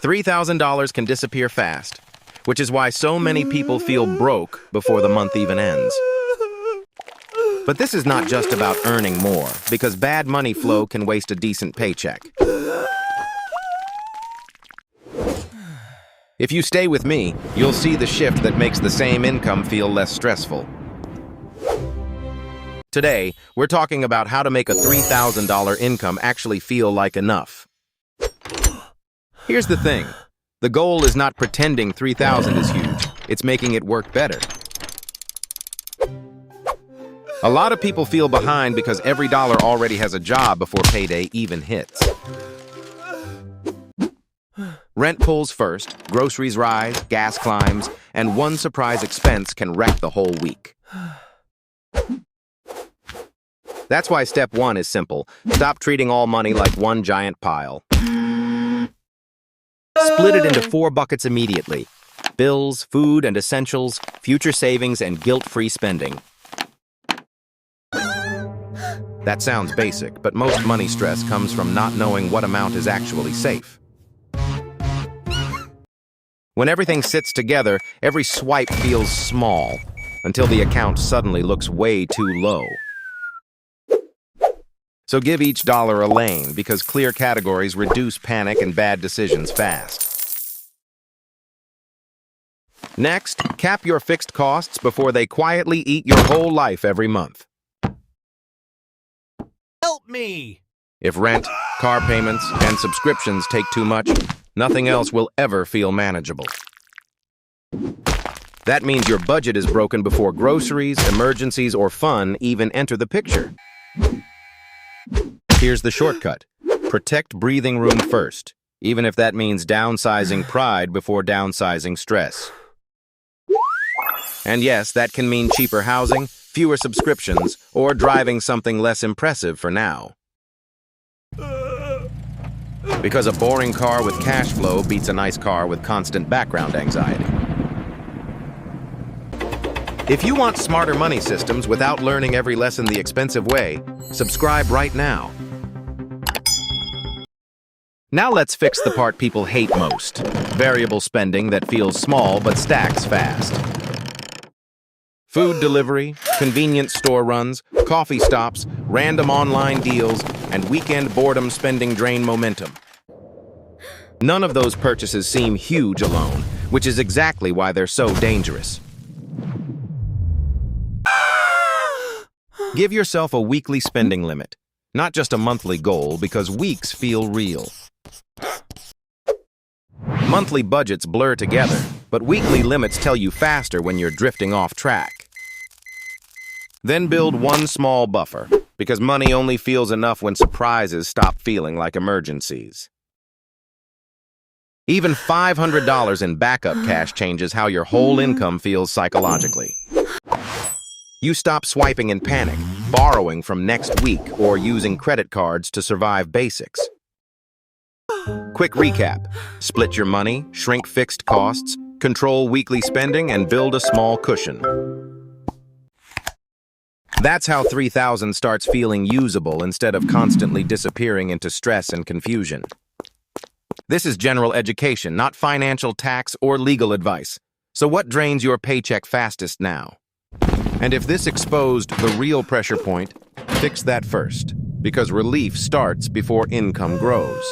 $3,000 can disappear fast, which is why so many people feel broke before the month even ends. But this is not just about earning more, because bad money flow can waste a decent paycheck. If you stay with me, you'll see the shift that makes the same income feel less stressful. Today, we're talking about how to make a $3,000 income actually feel like enough. Here's the thing. The goal is not pretending 3,000 is huge. It's making it work better. A lot of people feel behind because every dollar already has a job before payday even hits. Rent pulls first, groceries rise, gas climbs, and one surprise expense can wreck the whole week. That's why step one is simple. Stop treating all money like one giant pile. Split it into 4 buckets immediately: bills, food and essentials, future savings, and guilt-free spending. That sounds basic, but most money stress comes from not knowing what amount is actually safe. When everything sits together, every swipe feels small, until the account suddenly looks way too low. So give each dollar a lane, because clear categories reduce panic and bad decisions fast. Next, cap your fixed costs before they quietly eat your whole life every month. Help me! If rent, car payments, and subscriptions take too much, nothing else will ever feel manageable. That means your budget is broken before groceries, emergencies, or fun even enter the picture. Here's the shortcut. Protect breathing room first, even if that means downsizing pride before downsizing stress. And yes, that can mean cheaper housing, fewer subscriptions, or driving something less impressive for now. Because a boring car with cash flow beats a nice car with constant background anxiety. If you want smarter money systems without learning every lesson the expensive way, subscribe right now. Now let's fix the part people hate most: variable spending that feels small but stacks fast. Food delivery, convenience store runs, coffee stops, random online deals, and weekend boredom spending drain momentum. None of those purchases seem huge alone, which is exactly why they're so dangerous. Give yourself a weekly spending limit, not just a monthly goal, because weeks feel real. Monthly budgets blur together, but weekly limits tell you faster when you're drifting off track. Then build one small buffer, because money only feels enough when surprises stop feeling like emergencies. Even $500 in backup cash changes how your whole income feels psychologically. You stop swiping in panic, borrowing from next week, or using credit cards to survive basics. Quick recap: split your money, shrink fixed costs, control weekly spending, and build a small cushion. That's how 3,000 starts feeling usable instead of constantly disappearing into stress and confusion. This is general education, not financial, tax, or legal advice. So what drains your paycheck fastest now? And if this exposed the real pressure point, fix that first, because relief starts before income grows.